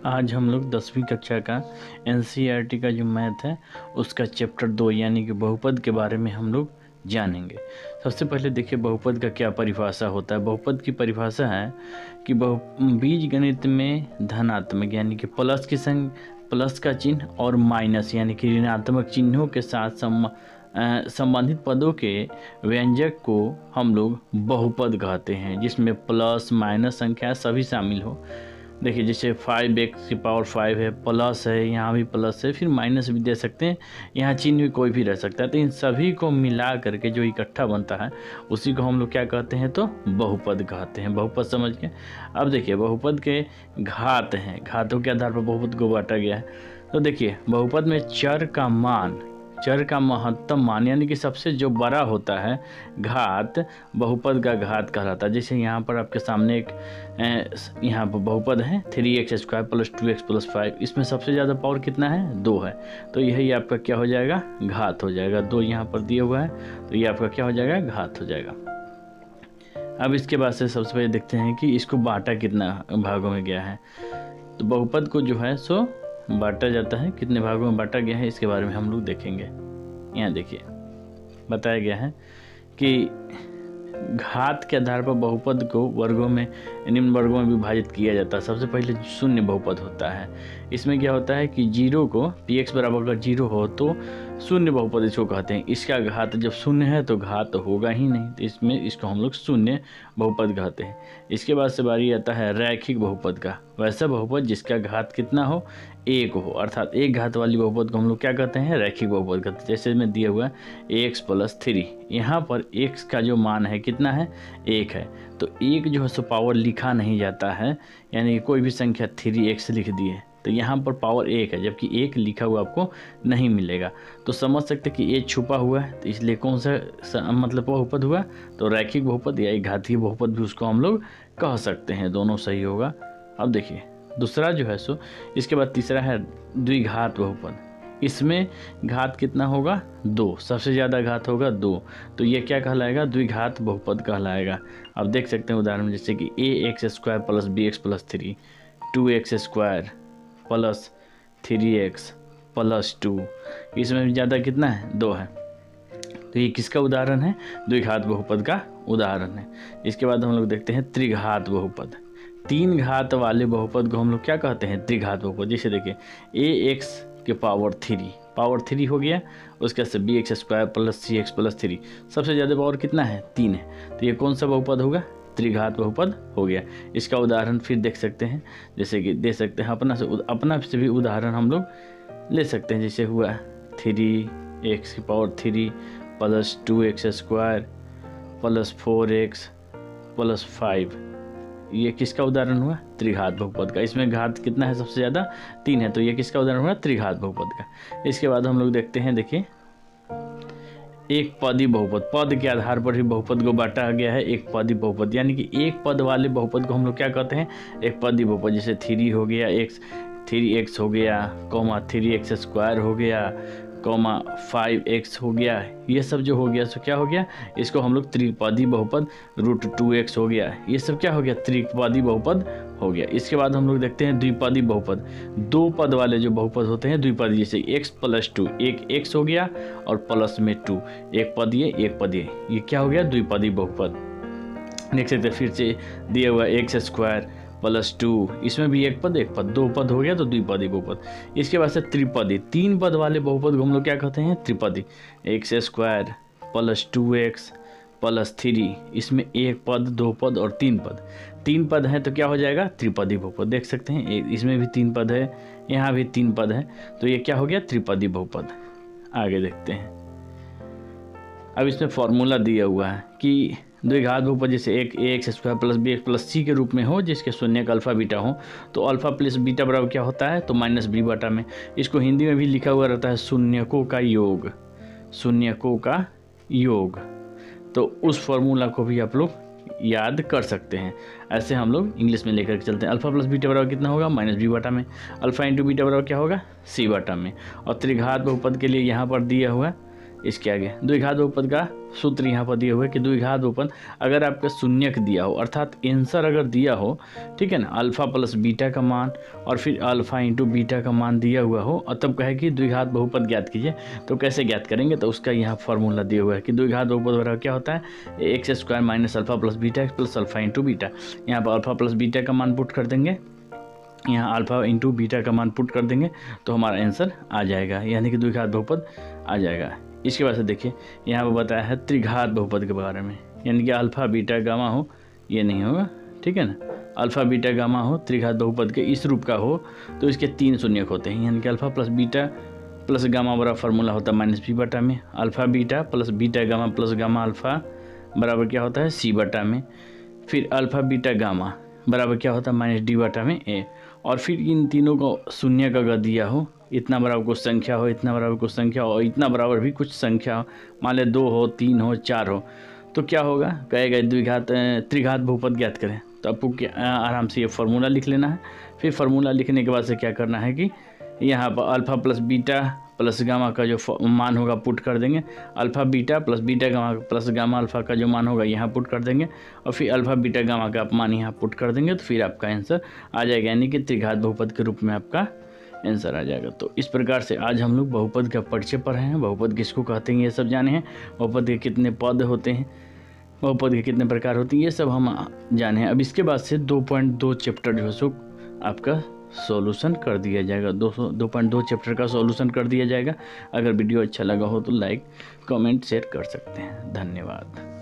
आज हम लोग 10वीं कक्षा का एनसीईआरटी का जो मैथ है उसका चैप्टर 2 यानी कि बहुपद के बारे में हम लोग जानेंगे। सबसे पहले देखिए बहुपद का क्या परिभाषा होता है। बहुपद की परिभाषा है कि बीजगणित में धनात्मक यानी कि प्लस का चिन्ह और माइनस यानी कि ऋणात्मक चिन्हों के साथ संबंधित पदों के व्यंजक को हम लोग बहुपद कहते हैं, जिसमें प्लस माइनस संख्या सभी शामिल हो। देखिए जैसे 5x⁵ है, प्लस है, यहाँ भी प्लस है, फिर माइनस भी दे सकते हैं, यहाँ चिन्ह भी कोई भी रह सकता है। तो इन सभी को मिला करके जो इकट्ठा बनता है उसी को हम लोग क्या कहते हैं, तो बहुपद कहते हैं। बहुपद समझ के अब देखिए बहुपद के घात हैं, घातों के आधार पर बहुपद को बांटा गया है। तो देखिए बहुपद में चर का महत्तम मान यानी कि सबसे जो बड़ा होता है घात बहुपद का घात कहलाता है। जैसे यहाँ पर आपके सामने एक यहाँ पर बहुपद है 3x² + 2x + 5, इसमें सबसे ज़्यादा पावर कितना है, 2 है। तो यही आपका क्या हो जाएगा, घात हो जाएगा। 2 यहाँ पर दिया हुआ है तो ये आपका क्या हो जाएगा, घात हो जाएगा। अब इसके बाद से सबसे पहले देखते हैं कि इसको बांटा कितना भागों में गया है। तो बहुपद को जो है सो बांटा जाता है, कितने भागों में बांटा गया है इसके बारे में हम लोग देखेंगे। यहाँ देखिए बताया गया है कि घात के आधार पर बहुपद को वर्गों में निम्न वर्गों में विभाजित किया जाता है। सबसे पहले शून्य बहुपद होता है। इसमें क्या होता है कि 0 को px बराबर अगर 0 हो तो शून्य बहुपद इसको कहते हैं। इसका घात जब शून्य है तो घात होगा ही नहीं, तो इसमें इसको हम लोग शून्य बहुपद कहते हैं। इसके बाद से बारी आता है रैखिक बहुपद का। वैसा बहुपद जिसका घात कितना हो, 1 हो, अर्थात एक घात वाली बहुपद को हम लोग क्या कहते हैं, रैखिक बहुपद कहते हैं। जैसे में दिया हुआ है x + 3, यहाँ पर x का जो मान है कितना है, 1 है। तो 1 जो है सो पावर लिखा नहीं जाता है, यानी कोई भी संख्या 3x लिख दिए तो यहाँ पर पावर 1 है, जबकि 1 लिखा हुआ आपको नहीं मिलेगा। तो समझ सकते कि ये छुपा हुआ है, तो इसलिए कौन सा मतलब बहुपद हुआ, तो रैखिक बहुपद या एक घातीय बहुपद भी उसको हम लोग कह सकते हैं, दोनों सही होगा। अब देखिए दूसरा जो है सो इसके बाद तीसरा है द्विघात बहुपद। इसमें घात कितना होगा, 2, सबसे ज़्यादा घात होगा 2, तो ये क्या कहलाएगा, द्विघात बहुपद कहलाएगा। अब देख सकते हैं उदाहरण जैसे कि ax² + bx + 3, 2x² + 3x + 2, इसमें ज़्यादा कितना है, 2 है। तो ये किसका उदाहरण है, द्विघात बहुपद का उदाहरण है। इसके बाद हम लोग देखते हैं त्रिघात बहुपद। 3 घात वाले बहुपद को हम लोग क्या कहते हैं, त्रिघात बहुपद। जैसे देखिए ax के पावर 3 हो गया, उसके बाद से bx² + cx + 3, सबसे ज़्यादा पावर कितना है, 3 है। तो ये कौन सा बहुपद होगा, त्रिघात बहुपद हो गया। इसका उदाहरण फिर देख सकते हैं, जैसे कि दे सकते हैं अपना से भी उदाहरण हम लोग ले सकते हैं। जैसे हुआ 3x की पावर 3 + 2x² + 4x + 5, ये किसका उदाहरण हुआ, त्रिघात बहुपद का। इसमें घात कितना है, सबसे ज़्यादा 3 है, तो ये किसका उदाहरण हुआ, त्रिघात बहुपद का। इसके बाद हम लोग देखते हैं, देखिए एक पदी बहुपद। पद के आधार पर ही बहुपद को बांटा गया है। एक पदी बहुपद यानी कि एक पद वाले बहुपद को हम लोग क्या कहते हैं, एक पदी बहुपद। जैसे 3 हो गया, 3x हो गया, 3x² हो गया, 5x हो गया, ये सब जो हो गया सो क्या हो गया, इसको हम लोग त्रिपदी बहुपद। √2x हो गया, ये सब क्या हो गया, त्रिपदी बहुपद हो गया। इसके बाद हम लोग देखते हैं द्विपदी बहुपद। 2 पद वाले जो बहुपद होते हैं द्विपदी, जैसे x + 2, एक x हो गया और प्लस में 2, एक पद ये क्या हो गया, द्विपदी बहुपद। देख सकते हैं फिर से दिया हुआ x² + 2, इसमें भी एक पद 2 पद हो गया, तो द्विपदी बहुपद। इसके बाद से त्रिपदी, 3 पद वाले बहुपद को हम लोग क्या कहते हैं, त्रिपदी। x² + 2x + 3, इसमें 1 पद 2 पद और 3 पद। 3 पद हैं तो क्या हो जाएगा, त्रिपदी बहुपद। देख सकते हैं इसमें भी 3 पद है, यहाँ भी 3 पद है, तो ये क्या हो गया, त्रिपदी बहुपद। आगे देखते हैं, अब इसमें फॉर्मूला दिया हुआ है कि द्विघात बहुपद जैसे एक ax² + bx + c के रूप में हो, जिसके शून्यक अल्फा बीटा हो, तो अल्फा + बीटा बराबर क्या होता है, तो -b/। में इसको हिंदी में भी लिखा हुआ रहता है शून्यकों का योग, शून्यकों का योग। तो उस फॉर्मूला को भी आप लोग याद कर सकते हैं। ऐसे हम लोग इंग्लिश में लेकर के चलते हैं। अल्फा + बीटा बराबर कितना होगा, -b/। में अल्फा × बीटा बराबर क्या होगा, c/। में। और त्रिघात बहुपद के लिए यहाँ पर दिया हुआ इसके आगे द्विघात बहुपद का सूत्र यहाँ पर दिया हुआ है कि द्विघात बहुपद अगर आपका शून्यक दिया हो, अर्थात आंसर अगर दिया हो, ठीक है ना, अल्फा प्लस बीटा का मान और फिर अल्फा इंटू बीटा का मान दिया हुआ हो, और तब कहे कि द्विघात बहुपद ज्ञात कीजिए। तो कैसे ज्ञात करेंगे, तो उसका यहाँ फॉर्मूला दिया हुआ है कि द्विघात बहुपद बराबर क्या होता है, x square minus alpha plus beta plus alpha into beta. यहाँ पर अल्फा प्लस बीटा का मान पुट कर देंगे, यहाँ अल्फा इंटू बीटा का मान पुट कर देंगे तो हमारा आंसर आ जाएगा, यानी कि द्विघात बहुपद आ जाएगा। इसके बाद से देखिए यहाँ पर बताया है त्रिघात बहुपद के बारे में, यानी कि अल्फा बीटा गामा हो, ये नहीं होगा, ठीक है ना, अल्फा बीटा गामा हो, त्रिघात बहुपद के इस रूप का हो तो इसके 3 शून्यक होते हैं, यानी कि alpha plus beta plus gamma बराबर फार्मूला होता है माइनस बी बटा में, alpha beta plus beta gamma plus gamma alpha बराबर क्या होता है सी बटा में, फिर अल्फा बीटा गामा बराबर क्या होता है माइनस डी बटा में ए, और फिर इन तीनों को शून्य का अगर दिया हो, इतना बराबर कुछ संख्या हो, इतना बराबर कुछ संख्या हो, इतना बराबर भी कुछ संख्या हो, मान ले 2 हो, 3 हो, 4 हो, तो क्या होगा, कहेगा द्विघात त्रिघात बहुपद ज्ञात करें। तो आपको आराम से ये फार्मूला लिख लेना है। फिर फार्मूला लिखने के बाद से क्या करना है कि यहाँ पर alpha plus beta plus gamma का जो मान होगा पुट कर देंगे, alpha beta plus beta gamma plus gamma alpha का जो मान होगा यहाँ पुट कर देंगे, और फिर अल्फा बीटा गामा का मान यहाँ पुट कर देंगे, तो फिर आपका आंसर आ जाएगा, यानी कि त्रिघात बहुपद के रूप में आपका आंसर आ जाएगा। तो इस प्रकार से आज हम लोग बहुपद का परिचय पढ़े हैं, बहुपद किसको कहते हैं ये सब जाने हैं, बहुपद के कितने पद होते हैं, बहुपद के कितने प्रकार होते हैं, ये सब हम जाने हैं। अब इसके बाद से 2.2 चैप्टर जो है सो आपका सॉल्यूशन कर दिया जाएगा, 2.2 चैप्टर का सॉल्यूशन कर दिया जाएगा। अगर वीडियो अच्छा लगा हो तो लाइक कमेंट शेयर कर सकते हैं। धन्यवाद।